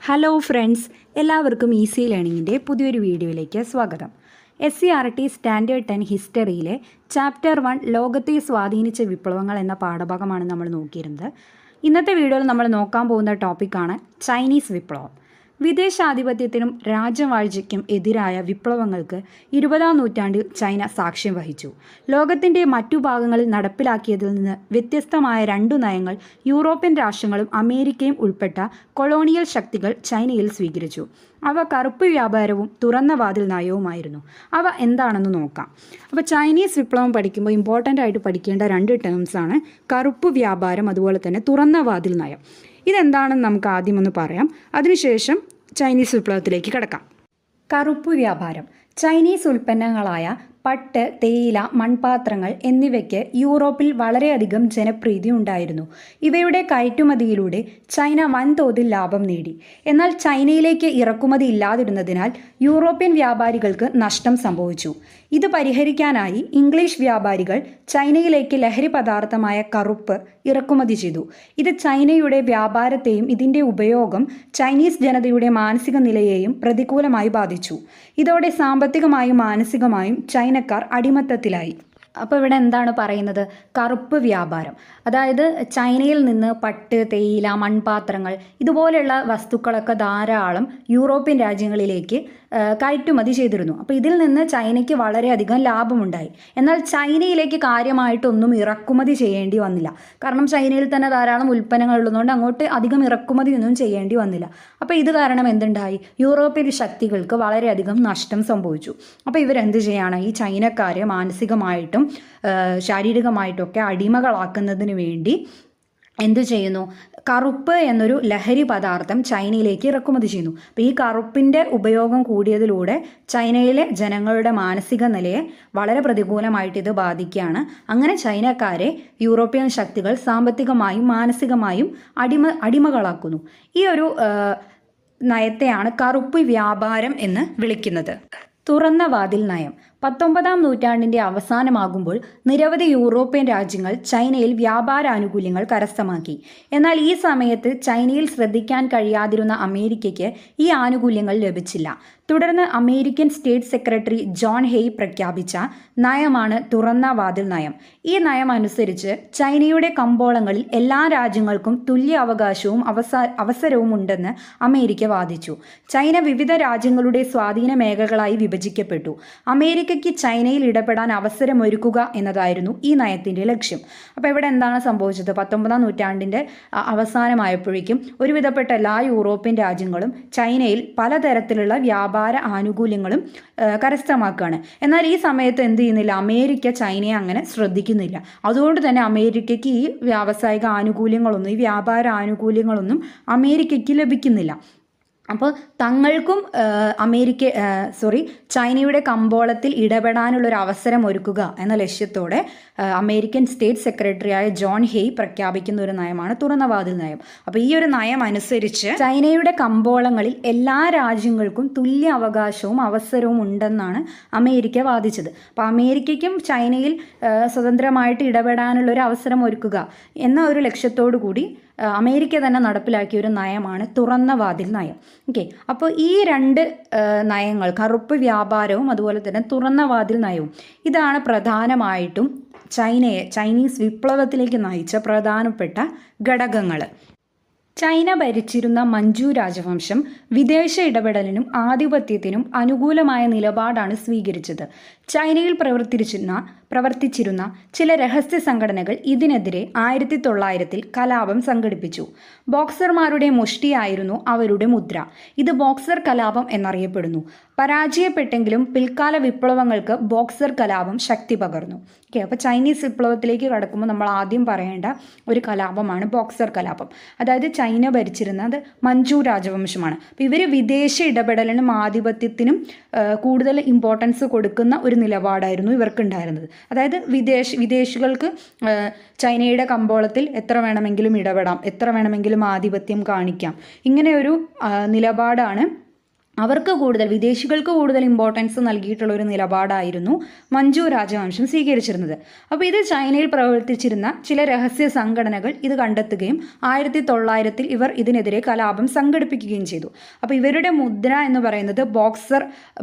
Hello friends, എല്ലാവർക്കും easy ലേണിങ്ങിൻ്റെ പുതിയൊരു വീഡിയോയിലേക്ക് സ്വാഗതം. SCERT സ്റ്റാൻഡേർഡ് 10 ഹിസ്റ്ററിയിലെ ചാപ്റ്റർ 1 ലോകത്തെ സ്വാധീനിച്ച വിപ്ലവങ്ങൾ എന്ന പാഠഭാഗമാണ് നമ്മൾ നോക്കിയിരുന്നത്. ഇന്നത്തെ വീഡിയോയിൽ നമ്മൾ നോക്കാൻ പോകുന്ന ടോപ്പിക്കാണ് ചൈനീസ് വിപ്ലവം. വിദേശാധിപത്യത്തിനും രാജവാഴ്ചയ്ക്കും എതിരായ വിപ്ലവങ്ങൾക്ക് 20-ാം നൂറ്റാണ്ടിൽ ചൈന സാക്ഷ്യം വഹിച്ചു. ലോകത്തിൻ്റെ മറ്റു ഭാഗങ്ങളിൽ നടപ്പിലാക്കിയതിൽ നിന്ന് വ്യത്യസ്തമായ രണ്ടു നയങ്ങൾ യൂറോപ്യൻ രാഷ്ട്രങ്ങളും അമേരിക്കയും ഉൾപ്പെട്ട കൊളോണിയൽ ശക്തികൾ ചൈനയിൽ സ്വീകരിച്ചു. അവ കറുപ്പ് വ്യാപാരവും തുറന്ന വാതിൽ നയവുമായിരുന്നു. അവ എന്താണെന്ന് നോക്കാം. അപ്പോൾ ചൈനീസ് വിപ്ലവം പഠിക്കുമ്പോൾ ഇമ്പോർട്ടൻ്റ് ആയിട്ട് പഠിക്കേണ്ട രണ്ട് ടേംസാണ് കറുപ്പ് വ്യാപാരം, അതുപോലെ തന്നെ തുറന്ന വാതിൽ നയം. ഇതെന്താണെന്ന് നമുക്ക് ആദ്യം ഒന്ന് പറയാം, അതിനുശേഷം ചൈനീസ് വിപ്ലവത്തിലേക്ക് കിടക്കാം. കറുപ്പ് വ്യാപാരം. ചൈനീസ് ഉൽപ്പന്നങ്ങളായ പട്ട്, തേയില, മൺപാത്രങ്ങൾ എന്നിവയ്ക്ക് യൂറോപ്പിൽ വളരെയധികം ജനപ്രീതി ഉണ്ടായിരുന്നു. ഇവയുടെ കയറ്റുമതിയിലൂടെ ചൈന വൻതോതിൽ ലാഭം നേടി. എന്നാൽ ചൈനയിലേക്ക് ഇറക്കുമതി ഇല്ലാതിരുന്നതിനാൽ യൂറോപ്യൻ വ്യാപാരികൾക്ക് നഷ്ടം സംഭവിച്ചു. ഇത് പരിഹരിക്കാനായി ഇംഗ്ലീഷ് വ്യാപാരികൾ ചൈനയിലേക്ക് ലഹരി പദാർത്ഥമായ കറുപ്പ് ഇറക്കുമതി ചെയ്തു. ഇത് ചൈനയുടെ വ്യാപാരത്തെയും ഇതിൻ്റെ ഉപയോഗം ചൈനീസ് ജനതയുടെ മാനസിക നിലയെയും പ്രതികൂലമായി ബാധിച്ചു. ഇതോടെ സാമ്പത്തികമായും മാനസികമായും ചൈനക്കാർ അടിമത്തത്തിലായി. അപ്പോൾ ഇവിടെ എന്താണ് പറയുന്നത്? കറുപ്പ് വ്യാപാരം, അതായത് ചൈനയിൽ നിന്ന് പട്ട്, തേയില, മൺപാത്രങ്ങൾ ഇതുപോലെയുള്ള വസ്തുക്കളൊക്കെ ധാരാളം യൂറോപ്യൻ രാജ്യങ്ങളിലേക്ക് കയറ്റുമതി ചെയ്തിരുന്നു. അപ്പോൾ ഇതിൽ നിന്ന് ചൈനയ്ക്ക് വളരെയധികം ലാഭമുണ്ടായി. എന്നാൽ ചൈനയിലേക്ക് കാര്യമായിട്ടൊന്നും ഇറക്കുമതി ചെയ്യേണ്ടി വന്നില്ല. കാരണം ചൈനയിൽ തന്നെ ധാരാളം ഉൽപ്പന്നങ്ങൾ ഉള്ളതുകൊണ്ട് അങ്ങോട്ട് അധികം ഇറക്കുമതി ഒന്നും ചെയ്യേണ്ടി വന്നില്ല. അപ്പോൾ ഇത് കാരണം എന്തുണ്ടായി? യൂറോപ്യൻ ശക്തികൾക്ക് വളരെയധികം നഷ്ടം സംഭവിച്ചു. അപ്പോൾ ഇവരെന്ത് ചെയ്യാണ്? ഈ ചൈനക്കാരെ മാനസികമായിട്ടും ശാരീരികമായിട്ടൊക്കെ അടിമകളാക്കുന്നതിന് വേണ്ടി എന്തു ചെയ്യുന്നു? കറുപ്പ് എന്നൊരു ലഹരി പദാർത്ഥം ചൈനയിലേക്ക് ഇറക്കുമതി ചെയ്യുന്നു. അപ്പോൾ ഈ കറുപ്പിൻ്റെ ഉപയോഗം കൂടിയതിലൂടെ ചൈനയിലെ ജനങ്ങളുടെ മാനസിക നിലയെ വളരെ പ്രതികൂലമായിട്ട് ഇത് ബാധിക്കുകയാണ്. അങ്ങനെ ചൈനക്കാരെ യൂറോപ്യൻ ശക്തികൾ സാമ്പത്തികമായും മാനസികമായും അടിമകളാക്കുന്നു. ഈ ഒരു നയത്തെയാണ് കറുപ്പ് വ്യാപാരം എന്ന് വിളിക്കുന്നത്. തുറന്ന വാതിൽ നയം. 19-ാം നൂറ്റാണ്ടിൻ്റെ അവസാനമാകുമ്പോൾ നിരവധി യൂറോപ്യൻ രാജ്യങ്ങൾ ചൈനയിൽ വ്യാപാര ആനുകൂല്യങ്ങൾ കരസ്ഥമാക്കി. എന്നാൽ ഈ സമയത്ത് ചൈനയിൽ ശ്രദ്ധിക്കാൻ കഴിയാതിരുന്ന അമേരിക്കയ്ക്ക് ഈ ആനുകൂല്യങ്ങൾ ലഭിച്ചില്ല. തുടർന്ന് അമേരിക്കൻ സ്റ്റേറ്റ് സെക്രട്ടറി ജോൺ ഹെയ് പ്രഖ്യാപിച്ച നയമാണ് തുറന്ന വാതിൽ നയം. ഈ നയം അനുസരിച്ച് ചൈനയുടെ കമ്പോളങ്ങളിൽ എല്ലാ രാജ്യങ്ങൾക്കും തുല്യ അവകാശവും അവസരവും ഉണ്ടെന്ന് അമേരിക്ക വാദിച്ചു. ചൈന വിവിധ രാജ്യങ്ങളുടെ സ്വാധീന മേഖലകളായി വിഭജിക്കപ്പെട്ടു. അമേരിക്കയ്ക്ക് ചൈനയിൽ ഇടപെടാൻ അവസരമൊരുക്കുക എന്നതായിരുന്നു ഈ നയത്തിൻ്റെ ലക്ഷ്യം. അപ്പോൾ ഇവിടെ എന്താണ് സംഭവിച്ചത്? 19-ാം നൂറ്റാണ്ടിൻ്റെ അവസാനമായപ്പോഴേക്കും ഒരുവിധപ്പെട്ട എല്ലാ യൂറോപ്യൻ രാജ്യങ്ങളും ചൈനയിൽ പലതരത്തിലുള്ള വ്യാപാര ആനുകൂല്യങ്ങളും കരസ്ഥമാക്കുകയാണ്. എന്നാൽ ഈ സമയത്ത് എന്ത് ചെയ്യുന്നില്ല? അമേരിക്ക ചൈനയെ അങ്ങനെ ശ്രദ്ധിക്കുന്നില്ല. അതുകൊണ്ട് തന്നെ അമേരിക്കയ്ക്ക് ഈ വ്യാവസായിക ആനുകൂല്യങ്ങളൊന്നും, ഈ വ്യാപാര ആനുകൂല്യങ്ങളൊന്നും അമേരിക്കയ്ക്ക് ലഭിക്കുന്നില്ല. അപ്പോൾ തങ്ങൾക്കും ചൈനയുടെ കമ്പോളത്തിൽ ഇടപെടാനുള്ളൊരു അവസരം ഒരുക്കുക എന്ന ലക്ഷ്യത്തോടെ അമേരിക്കൻ സ്റ്റേറ്റ് സെക്രട്ടറിയായ ജോൺ ഹെയ് പ്രഖ്യാപിക്കുന്ന ഒരു നയമാണ് തുറന്ന വാതിൽ നയം. അപ്പോൾ ഈ ഒരു നയം അനുസരിച്ച് ചൈനയുടെ കമ്പോളങ്ങളിൽ എല്ലാ രാജ്യങ്ങൾക്കും തുല്യ അവകാശവും അവസരവും ഉണ്ടെന്നാണ് അമേരിക്ക വാദിച്ചത്. അപ്പോൾ അമേരിക്കയ്ക്കും ചൈനയിൽ സ്വതന്ത്രമായിട്ട് ഇടപെടാനുള്ളൊരു അവസരം ഒരുക്കുക എന്ന ഒരു ലക്ഷ്യത്തോടു കൂടി അമേരിക്ക തന്നെ നടപ്പിലാക്കിയ ഒരു നയമാണ് തുറന്ന വാതിൽ നയം. ഓക്കെ, അപ്പോൾ ഈ രണ്ട് നയങ്ങൾ, കറുപ്പ് വ്യാപാരവും അതുപോലെ തന്നെ തുറന്ന വാതിൽ നയവും, ഇതാണ് പ്രധാനമായിട്ടും ചൈനീസ് വിപ്ലവത്തിലേക്ക് നയിച്ച പ്രധാനപ്പെട്ട ഘടകങ്ങൾ. ചൈന ഭരിച്ചിരുന്ന മഞ്ചു രാജവംശം വിദേശ ഇടപെടലിനും ആധിപത്യത്തിനും അനുകൂലമായ നിലപാടാണ് സ്വീകരിച്ചത്. ചൈനയിൽ പ്രവർത്തിച്ചിരുന്ന ചില രഹസ്യ സംഘടനകൾ ഇതിനെതിരെ 1900-ൽ കലാപം സംഘടിപ്പിച്ചു. ബോക്സർമാരുടെ മുഷ്ടിയായിരുന്നു അവരുടെ മുദ്ര. ഇത് ബോക്സർ കലാപം എന്നറിയപ്പെടുന്നു. പരാജയപ്പെട്ടെങ്കിലും പിൽക്കാല വിപ്ലവങ്ങൾക്ക് ബോക്സർ കലാപം ശക്തി പകർന്നു. ഓക്കെ, അപ്പോൾ ചൈനീസ് വിപ്ലവത്തിലേക്ക് കടക്കുമ്പോൾ നമ്മൾ ആദ്യം പറയേണ്ട ഒരു കലാപമാണ് ബോക്സർ കലാപം. അതായത് ചൈന ഭരിച്ചിരുന്നത് മഞ്ചു രാജവംശമാണ്. അപ്പോൾ ഇവർ വിദേശ ഇടപെടലിനും ആധിപത്യത്തിനും കൂടുതൽ ഇമ്പോർട്ടൻസ് കൊടുക്കുന്ന ഒരു നിലപാടായിരുന്നു ഇവർക്കുണ്ടായിരുന്നത്. അതായത് വിദേശികൾക്ക് ചൈനയുടെ കമ്പോളത്തിൽ എത്ര വേണമെങ്കിലും ഇടപെടാം, എത്ര വേണമെങ്കിലും ആധിപത്യം കാണിക്കാം, ഇങ്ങനെയൊരു നിലപാടാണ് അവർക്ക് കൂടുതൽ വിദേശികൾക്ക് കൂടുതൽ ഇമ്പോർട്ടൻസ് നൽകിയിട്ടുള്ള ഒരു നിലപാടായിരുന്നു മഞ്ജു രാജവംശം സ്വീകരിച്ചിരുന്നത്. അപ്പോൾ ഇത് ചൈനയിൽ പ്രവർത്തിച്ചിരുന്ന ചില രഹസ്യ സംഘടനകൾ ഇത് കണ്ടെത്തുകയും 1900 ഇവർ ഇതിനെതിരെ കലാപം സംഘടിപ്പിക്കുകയും ചെയ്തു. അപ്പോൾ ഇവരുടെ മുദ്ര എന്ന് പറയുന്നത്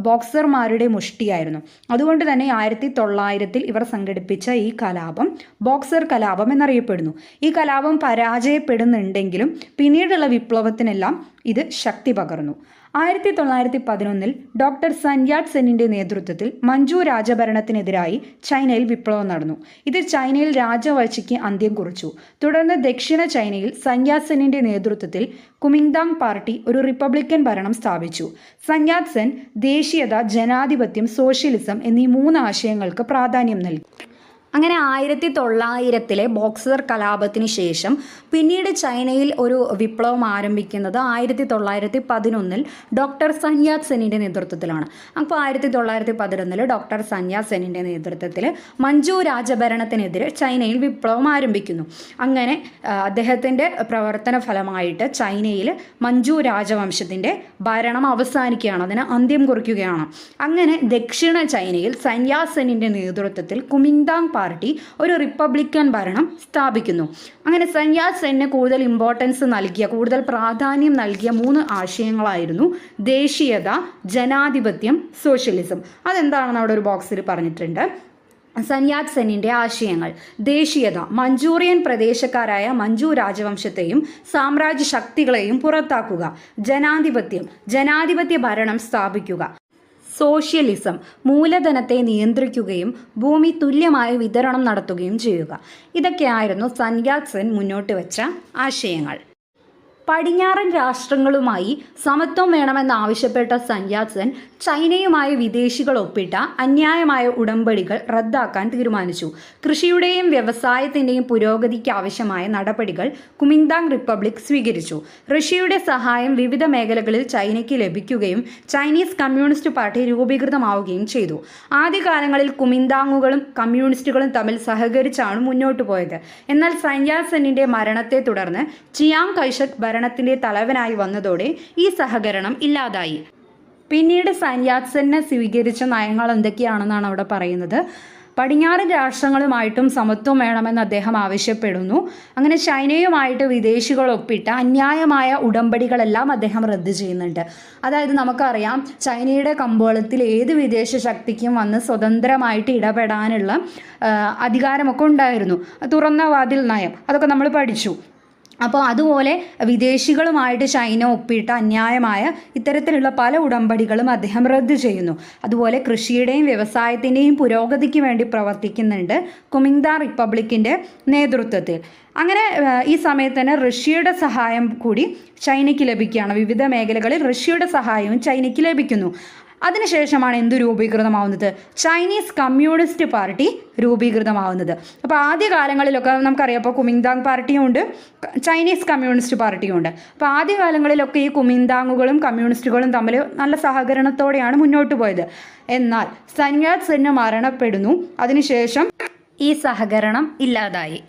ബോക്സർമാരുടെ മുഷ്ടിയായിരുന്നു. അതുകൊണ്ട് തന്നെ 1900 ഇവർ സംഘടിപ്പിച്ച ഈ കലാപം ബോക്സർ കലാപം എന്നറിയപ്പെടുന്നു. ഈ കലാപം പരാജയപ്പെടുന്നുണ്ടെങ്കിലും പിന്നീടുള്ള വിപ്ലവത്തിനെല്ലാം ഇത് ശക്തി പകർന്നു. 1911 ഡോക്ടർ സൻ യാറ്റ് സെന്നിന്റെ നേതൃത്വത്തിൽ മഞ്ജു രാജഭരണത്തിനെതിരായി ചൈനയിൽ വിപ്ലവം നടന്നു. ഇത് ചൈനയിൽ രാജവാഴ്ചയ്ക്ക് അന്ത്യം കുറിച്ചു. തുടർന്ന് ദക്ഷിണ ചൈനയിൽ സൻ യാറ്റ് സെന്നിന്റെ നേതൃത്വത്തിൽ കുമിങ്താങ് പാർട്ടി ഒരു റിപ്പബ്ലിക്കൻ ഭരണം സ്ഥാപിച്ചു. സൻ യാറ്റ് സെൻ ദേശീയത, ജനാധിപത്യം, സോഷ്യലിസം എന്നീ 3 ആശയങ്ങൾക്ക് പ്രാധാന്യം നൽകി. അങ്ങനെ 1900 ബോക്സർ കലാപത്തിന് ശേഷം പിന്നീട് ചൈനയിൽ ഒരു വിപ്ലവം ആരംഭിക്കുന്നത് 1911 ഡോക്ടർ സൻ യാറ്റ് സെന്നിൻ്റെ നേതൃത്വത്തിലാണ്. അപ്പോൾ 1911 ഡോക്ടർ സൻ യാറ്റ് സെന്നിൻ്റെ നേതൃത്വത്തിൽ മഞ്ജു രാജഭരണത്തിനെതിരെ ചൈനയിൽ വിപ്ലവം ആരംഭിക്കുന്നു. അങ്ങനെ അദ്ദേഹത്തിൻ്റെ പ്രവർത്തന ഫലമായിട്ട് ചൈനയിൽ മഞ്ജു രാജവംശത്തിൻ്റെ ഭരണം അവസാനിക്കുകയാണ്, അതിന് അന്ത്യം കുറിക്കുകയാണ്. അങ്ങനെ ദക്ഷിണ ചൈനയിൽ സൻ യാറ്റ് സെന്നിൻ്റെ നേതൃത്വത്തിൽ കുമിങ്താങ് പാർട്ടി ഒരു റിപ്പബ്ലിക്കൻ ഭരണം സ്ഥാപിക്കുന്നു. അങ്ങനെ സൻ യാറ്റ് സെന്നിന് കൂടുതൽ ഇമ്പോർട്ടൻസ് നൽകിയ, കൂടുതൽ പ്രാധാന്യം നൽകിയ 3 ആശയങ്ങളായിരുന്നു ദേശീയത, ജനാധിപത്യം, സോഷ്യലിസം. അതെന്താണെന്ന് അവിടെ ഒരു ബോക്സിൽ പറഞ്ഞിട്ടുണ്ട്. സൻ യാറ്റ് സെന്നിൻ്റെ ആശയങ്ങൾ: ദേശീയത, മഞ്ചൂറിയൻ പ്രദേശക്കാരായ മഞ്ജു രാജവംശത്തെയും സാമ്രാജ്യ ശക്തികളെയും പുറത്താക്കുക. ജനാധിപത്യ ഭരണം സ്ഥാപിക്കുക. സോഷ്യലിസം, മൂലധനത്തെ നിയന്ത്രിക്കുകയും ഭൂമി തുല്യമായ വിതരണം നടത്തുകയും ചെയ്യുക. ഇതൊക്കെയായിരുന്നു സൻ യാറ്റ് സെൻ മുന്നോട്ട് വെച്ച ആശയങ്ങൾ. പടിഞ്ഞാറൻ രാഷ്ട്രങ്ങളുമായി സമത്വം വേണമെന്നാവശ്യപ്പെട്ട സൻ യാറ്റ് സെൻ ചൈനയുമായി വിദേശികൾ ഒപ്പിട്ട അന്യായമായ ഉടമ്പടികൾ റദ്ദാക്കാൻ തീരുമാനിച്ചു. കൃഷിയുടെയും വ്യവസായത്തിൻ്റെയും പുരോഗതിക്ക് ആവശ്യമായ നടപടികൾ കുമിങ്താങ് റിപ്പബ്ലിക് സ്വീകരിച്ചു. റഷ്യയുടെ സഹായം വിവിധ മേഖലകളിൽ ചൈനയ്ക്ക് ലഭിക്കുകയും ചൈനീസ് കമ്മ്യൂണിസ്റ്റ് പാർട്ടി രൂപീകൃതമാവുകയും ചെയ്തു. ആദ്യകാലങ്ങളിൽ കുമിങ്താങ്ങുകളും കമ്മ്യൂണിസ്റ്റുകളും തമ്മിൽ സഹകരിച്ചാണ് മുന്നോട്ട് പോയത്. എന്നാൽ സൻ യാറ്റ് സെന്നിൻ്റെ മരണത്തെ തുടർന്ന് ചിയാങ് കൈഷക് ഭരണത്തിൻ്റെ തലവനായി വന്നതോടെ ഈ സഹകരണം ഇല്ലാതായി. പിന്നീട് സൻ യാറ്റ് സെന്നെ സ്വീകരിച്ച നയങ്ങൾ എന്തൊക്കെയാണെന്നാണ് അവിടെ പറയുന്നത്. പടിഞ്ഞാറൻ രാഷ്ട്രങ്ങളുമായിട്ടും സമത്വം വേണമെന്ന് അദ്ദേഹം ആവശ്യപ്പെടുന്നു. അങ്ങനെ ചൈനയുമായിട്ട് വിദേശികൾ ഒപ്പിട്ട അന്യായമായ ഉടമ്പടികളെല്ലാം അദ്ദേഹം റദ്ദ് ചെയ്യുന്നുണ്ട്. അതായത് നമുക്കറിയാം, ചൈനയുടെ കമ്പോളത്തിൽ ഏത് വിദേശ ശക്തിക്കും വന്ന് സ്വതന്ത്രമായിട്ട് ഇടപെടാനുള്ള അധികാരമൊക്കെ ഉണ്ടായിരുന്നു. തുറന്ന വാതിൽ നയം, അതൊക്കെ നമ്മൾ പഠിച്ചു. അപ്പോൾ അതുപോലെ വിദേശികളുമായിട്ട് ചൈന ഒപ്പിട്ട അന്യായമായ ഇത്തരത്തിലുള്ള പല ഉടമ്പടികളും അദ്ദേഹം റദ്ദ് ചെയ്യുന്നു. അതുപോലെ കൃഷിയുടെയും വ്യവസായത്തിൻ്റെയും പുരോഗതിക്ക് വേണ്ടി പ്രവർത്തിക്കുന്നുണ്ട് കുമിങ്താങ് റിപ്പബ്ലിക്കിൻ്റെ നേതൃത്വത്തിൽ. അങ്ങനെ ഈ സമയത്ത് തന്നെ റഷ്യയുടെ സഹായം കൂടി ചൈനയ്ക്ക് ലഭിക്കുകയാണ്. വിവിധ മേഖലകളിൽ റഷ്യയുടെ സഹായവും ചൈനയ്ക്ക് ലഭിക്കുന്നു. അതിനുശേഷമാണ് എന്ത് രൂപീകൃതമാവുന്നത്? ചൈനീസ് കമ്മ്യൂണിസ്റ്റ് പാർട്ടി രൂപീകൃതമാവുന്നത്. അപ്പോൾ ആദ്യകാലങ്ങളിലൊക്കെ നമുക്കറിയാം, അപ്പോൾ കുമിങ്താങ് പാർട്ടിയും ഉണ്ട്, ചൈനീസ് കമ്മ്യൂണിസ്റ്റ് പാർട്ടിയും ഉണ്ട്. അപ്പോൾ ആദ്യകാലങ്ങളിലൊക്കെ ഈ കുമിങ്താങ്ങുകളും കമ്മ്യൂണിസ്റ്റുകളും തമ്മിൽ നല്ല സഹകരണത്തോടെയാണ് മുന്നോട്ട് പോയത്. എന്നാൽ സൻ യാറ്റ് സെൻ മരണപ്പെടുന്നു. അതിനുശേഷം ഈ സഹകരണം ഇല്ലാതായി.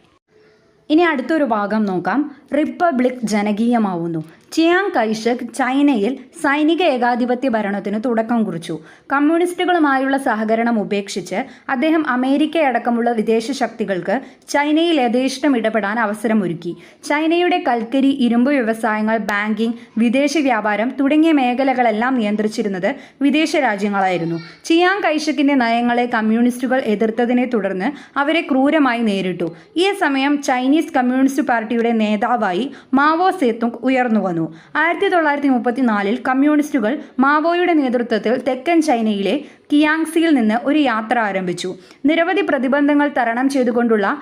ഇനി അടുത്തൊരു ഭാഗം നോക്കാം. റിപ്പബ്ലിക് ജനകീയമാവുന്നു. ചിയാങ് കൈഷക് ചൈനയിൽ സൈനിക ഏകാധിപത്യ ഭരണത്തിന് തുടക്കം കുറിച്ചു. കമ്മ്യൂണിസ്റ്റുകളുമായുള്ള സഹകരണം ഉപേക്ഷിച്ച് അദ്ദേഹം അമേരിക്കയടക്കമുള്ള വിദേശ ശക്തികൾക്ക് ചൈനയിൽ യഥേഷ്ടം ഇടപെടാൻ അവസരമൊരുക്കി. ചൈനയുടെ കൽക്കരി, ഇരുമ്പ് വ്യവസായങ്ങൾ, ബാങ്കിംഗ്, വിദേശ വ്യാപാരം തുടങ്ങിയ മേഖലകളെല്ലാം നിയന്ത്രിച്ചിരുന്നത് വിദേശ രാജ്യങ്ങളായിരുന്നു. ചിയാങ് കൈഷക്കിന്റെ നയങ്ങളെ കമ്മ്യൂണിസ്റ്റുകൾ എതിർത്തതിനെ തുടർന്ന് അവരെ ക്രൂരമായി നേരിട്ടു. ഈ സമയം ചൈനീസ് കമ്മ്യൂണിസ്റ്റ് പാർട്ടിയുടെ നേതാവായി മാവോ സേതുങ് ഉയർന്നു വന്നു. 1934 കമ്മ്യൂണിസ്റ്റുകൾ മാവോയുടെ നേതൃത്വത്തിൽ തെക്കൻ ചൈനയിലെ കിയാങ്സിയിൽ നിന്ന് ഒരു യാത്ര ആരംഭിച്ചു. നിരവധി പ്രതിബന്ധങ്ങൾ തരണം ചെയ്തുകൊണ്ടുള്ള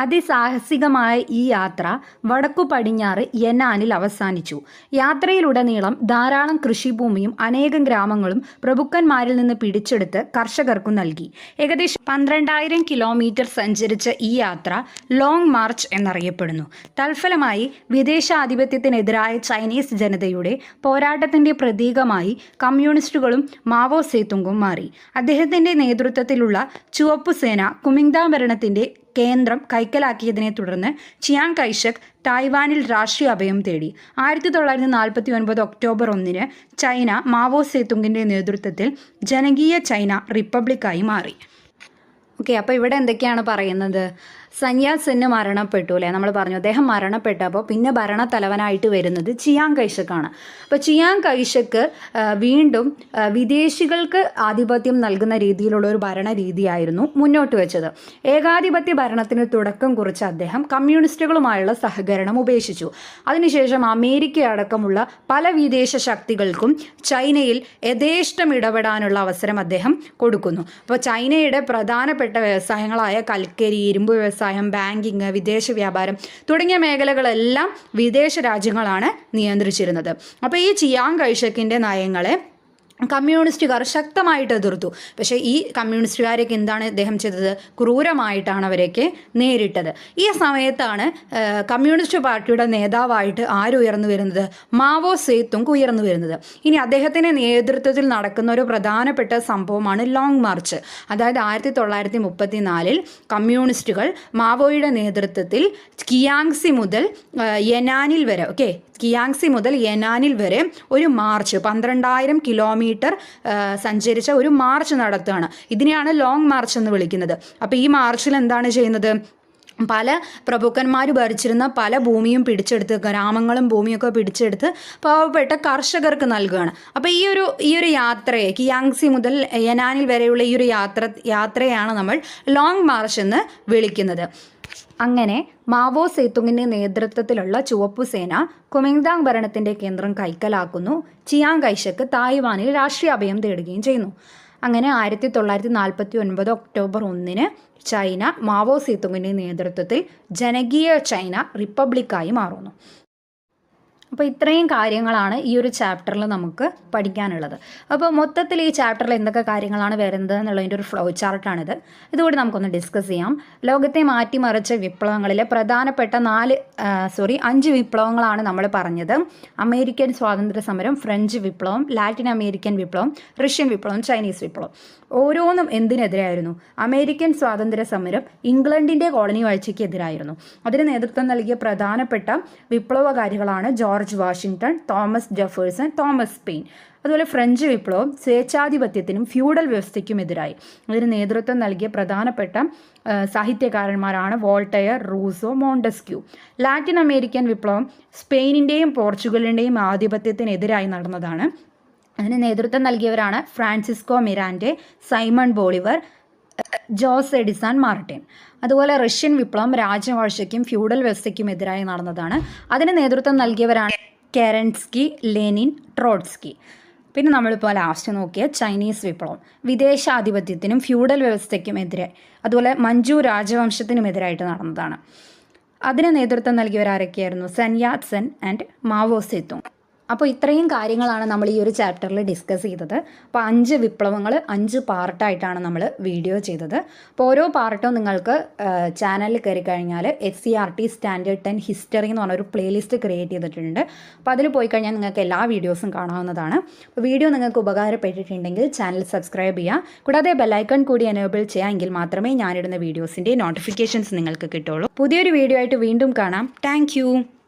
അതിസാഹസികമായ ഈ യാത്ര വടക്കു പടിഞ്ഞാറ് യെനാനിൽ അവസാനിച്ചു. യാത്രയിലുടനീളം ധാരാളം കൃഷിഭൂമിയും അനേകം ഗ്രാമങ്ങളും പ്രഭുക്കന്മാരിൽ നിന്ന് പിടിച്ചെടുത്ത് കർഷകർക്കു നൽകി. ഏകദേശം 12,000 കിലോമീറ്റർ സഞ്ചരിച്ച ഈ യാത്ര ലോങ് മാർച്ച് എന്നറിയപ്പെടുന്നു. തൽഫലമായി വിദേശാധിപത്യത്തിനെതിരായ ചൈനീസ് ജനതയുടെ പോരാട്ടത്തിൻ്റെ പ്രതീകമായി കമ്മ്യൂണിസ്റ്റുകളും മാവോ സേതുങ്ങും മാറി. അദ്ദേഹത്തിൻ്റെ നേതൃത്വത്തിലുള്ള ചുവപ്പുസേന കുമിങ്താങ് ഭരണത്തിൻ്റെ കേന്ദ്രം കൈക്കലാക്കിയതിനെ തുടർന്ന് ചിയാങ് കൈഷക് തായ്വാനിൽ രാഷ്ട്രീയ അഭയം തേടി. 1949 ഒക്ടോബർ 1 ചൈന മാവോ സേതുങ്ങിൻ്റെ നേതൃത്വത്തിൽ ജനകീയ ചൈന റിപ്പബ്ലിക്കായി മാറി. ഓക്കെ, അപ്പോൾ ഇവിടെ എന്തൊക്കെയാണ് പറയുന്നത്? സന്യാസിന് മരണപ്പെട്ടു അല്ലേ, നമ്മൾ പറഞ്ഞു അദ്ദേഹം മരണപ്പെട്ടപ്പോൾ പിന്നെ ഭരണത്തലവനായിട്ട് വരുന്നത് ചിയാങ് കൈഷക്കാണ്. അപ്പോൾ ചിയാങ് കൈഷക്ക് വീണ്ടും വിദേശികൾക്ക് ആധിപത്യം നൽകുന്ന രീതിയിലുള്ള ഒരു ഭരണരീതിയായിരുന്നു മുന്നോട്ട് വെച്ചത്. ഏകാധിപത്യ ഭരണത്തിന് തുടക്കം കുറിച്ച അദ്ദേഹം കമ്മ്യൂണിസ്റ്റുകളുമായുള്ള സഹകരണം ഉപേക്ഷിച്ചു. അതിനുശേഷം അമേരിക്ക അടക്കമുള്ള പല വിദേശ ശക്തികൾക്കും ചൈനയിൽ യഥേഷ്ടം ഇടപെടാനുള്ള അവസരം അദ്ദേഹം കൊടുക്കുന്നു. അപ്പോൾ ചൈനയുടെ പ്രധാനപ്പെട്ട വ്യവസായങ്ങളായ കൽക്കരി, ഇരുമ്പ് വ്യവസായം, ബാങ്കിങ്, വിദേശ വ്യാപാരം തുടങ്ങിയ മേഖലകളെല്ലാം വിദേശ രാജ്യങ്ങളാണ് നിയന്ത്രിച്ചിരുന്നത്. അപ്പോൾ ഈ ചിയാങ് കൈഷക്കിൻ്റെ നയങ്ങളെ കമ്മ്യൂണിസ്റ്റുകാർ ശക്തമായിട്ട് എതിർത്തു. പക്ഷേ ഈ കമ്മ്യൂണിസ്റ്റുകാരൊക്കെ എന്താണ് അദ്ദേഹം ചെയ്തത്? ക്രൂരമായിട്ടാണ് അവരൊക്കെ നേരിട്ടത്. ഈ സമയത്താണ് കമ്മ്യൂണിസ്റ്റ് പാർട്ടിയുടെ നേതാവായിട്ട് ആരുയർന്നു വരുന്നത്? മാവോ സേതുങ് ഉയർന്നു വരുന്നത്. ഇനി അദ്ദേഹത്തിൻ്റെ നേതൃത്വത്തിൽ നടക്കുന്ന ഒരു പ്രധാനപ്പെട്ട സംഭവമാണ് ലോങ് മാർച്ച്. അതായത് 1934 കമ്മ്യൂണിസ്റ്റുകൾ മാവോയുടെ നേതൃത്വത്തിൽ കിയാങ്സി മുതൽ യെനാനിൽ വരെ കിയാങ്സി മുതൽ യെനാനിൽ വരെ ഒരു മാർച്ച് 12,000 കിലോമീറ്റർ സഞ്ചരിച്ച ഒരു മാർച്ച് നടത്തുകയാണ്. ഇതിനെയാണ് ലോങ് മാർച്ച് എന്ന് വിളിക്കുന്നത്. അപ്പോൾ ഈ മാർച്ചിൽ എന്താണ് ചെയ്യുന്നത്? പല പ്രഭുക്കന്മാർ ഭരിച്ചിരുന്ന പല ഭൂമിയും പിടിച്ചെടുത്ത്, ഗ്രാമങ്ങളും ഭൂമിയൊക്കെ പിടിച്ചെടുത്ത് പാവപ്പെട്ട കർഷകർക്ക് നൽകുകയാണ്. അപ്പോൾ ഈ ഒരു യാത്രയെ, കിയാങ്സി മുതൽ യെനാനിൽ വരെയുള്ള ഈ ഒരു യാത്രയാണ് നമ്മൾ ലോങ് മാർച്ച് എന്ന് വിളിക്കുന്നത്. അങ്ങനെ മാവോ സേതുങ്ങിൻ്റെ നേതൃത്വത്തിലുള്ള ചുവപ്പുസേന കുമിങ്താങ് ഭരണത്തിൻ്റെ കേന്ദ്രം കൈക്കലാക്കുന്നു. ചിയാങ് കൈഷക്ക് തായ്വാനിൽ രാഷ്ട്രീയ അഭയം തേടുകയും ചെയ്യുന്നു. അങ്ങനെ 1949 ഒക്ടോബർ 1 ചൈന മാവോ സേതുങ്ങിൻ്റെ നേതൃത്വത്തിൽ ജനകീയ ചൈന റിപ്പബ്ലിക്കായി മാറുന്നു. അപ്പോൾ ഇത്രയും കാര്യങ്ങളാണ് ഈ ഒരു ചാപ്റ്ററിൽ നമുക്ക് പഠിക്കാനുള്ളത്. അപ്പോൾ മൊത്തത്തിൽ ഈ ചാപ്റ്ററിൽ എന്തൊക്കെ കാര്യങ്ങളാണ് വരുന്നത് എന്നുള്ളതിൻ്റെ ഒരു ഫ്ലോ ചാർട്ടാണിത്. ഇതുകൂടി നമുക്കൊന്ന് ഡിസ്കസ് ചെയ്യാം. ലോകത്തെ മാറ്റിമറിച്ച വിപ്ലവങ്ങളിലെ പ്രധാനപ്പെട്ട 5 വിപ്ലവങ്ങളാണ് നമ്മൾ പറഞ്ഞത്. അമേരിക്കൻ സ്വാതന്ത്ര്യ സമരം, ഫ്രഞ്ച് വിപ്ലവം, ലാറ്റിൻ അമേരിക്കൻ വിപ്ലവം, റഷ്യൻ വിപ്ലവം, ചൈനീസ് വിപ്ലവം. ഓരോന്നും എന്തിനെതിരായിരുന്നു? അമേരിക്കൻ സ്വാതന്ത്ര്യ സമരം ഇംഗ്ലണ്ടിൻ്റെ കോളനി വാഴ്ചയ്ക്ക് എതിരായിരുന്നു. അതിന് നേതൃത്വം നൽകിയ പ്രധാനപ്പെട്ട വിപ്ലവകാരികളാണ് George Washington, Thomas Jefferson, Thomas Paine. അതുപോലെ ഫ്രഞ്ച് വിപ്ലവം സ്വേച്ഛാധിപത്യത്തിനും ഫ്യൂഡൽ വ്യവസ്ഥയ്ക്കും എതിരായി. അതിന് നേതൃത്വം നൽകിയ പ്രധാനപ്പെട്ട സാഹിത്യകാരന്മാരാണ് Voltaire, Rousseau, Montesquieu. Latin American വിപ്ലവം സ്പെയിനിൻ്റെയും പോർച്ചുഗലിൻ്റെയും ആധിപത്യത്തിനെതിരായി നടന്നതാണ്. അതിന് നേതൃത്വം നൽകിയവരാണ് Francisco Miranda, Simon Bolivar, Jose Edison Martin. അതുപോലെ റഷ്യൻ വിപ്ലവം രാജവാഴ്ചയ്ക്കും ഫ്യൂഡൽ വ്യവസ്ഥയ്ക്കും എതിരായി നടന്നതാണ്. അതിന് നേതൃത്വം നൽകിയവരാണ് കെറൻസ്കി, ലെനിൻ, ട്രോട്സ്കി. പിന്നെ നമ്മളിപ്പോൾ ലാസ്റ്റ് നോക്കിയ ചൈനീസ് വിപ്ലവം വിദേശാധിപത്യത്തിനും ഫ്യൂഡൽ വ്യവസ്ഥയ്ക്കും എതിരെ, അതുപോലെ മഞ്ചു രാജവംശത്തിനുമെതിരായിട്ട് നടന്നതാണ്. അതിന് നേതൃത്വം നൽകിയവരാരൊക്കെയായിരുന്നു? സൻ യാത് സെൻ ആൻഡ് മാവോ സേതുങ്. അപ്പോൾ ഇത്രയും കാര്യങ്ങളാണ് നമ്മൾ ഈ ഒരു ചാപ്റ്ററിൽ ഡിസ്കസ് ചെയ്തത്. അപ്പോൾ 5 വിപ്ലവങ്ങൾ 5 പാർട്ടായിട്ടാണ് നമ്മൾ വീഡിയോ ചെയ്തത്. അപ്പോൾ ഓരോ പാർട്ടും നിങ്ങൾക്ക് ചാനലിൽ കയറി കഴിഞ്ഞാൽ SCERT സ്റ്റാൻഡേർഡ് 10 ഹിസ്റ്ററി എന്ന് പറഞ്ഞൊരു പ്ലേലിസ്റ്റ് ക്രിയേറ്റ് ചെയ്തിട്ടുണ്ട്. അപ്പോൾ അതിൽ പോയി കഴിഞ്ഞാൽ നിങ്ങൾക്ക് എല്ലാ വീഡിയോസും കാണാവുന്നതാണ്. അപ്പോൾ വീഡിയോ നിങ്ങൾക്ക് ഉപകാരപ്പെട്ടിട്ടുണ്ടെങ്കിൽ ചാനൽ സബ്സ്ക്രൈബ് ചെയ്യുക. കൂടാതെ ബെല്ലൈക്കൺ കൂടി എനേബിൾ ചെയ്യുക. എങ്കിൽ മാത്രമേ ഞാനിടുന്ന വീഡിയോസിൻ്റെ നോട്ടിഫിക്കേഷൻസ് നിങ്ങൾക്ക് കിട്ടുള്ളൂ. പുതിയൊരു വീഡിയോ ആയിട്ട് വീണ്ടും കാണാം. താങ്ക്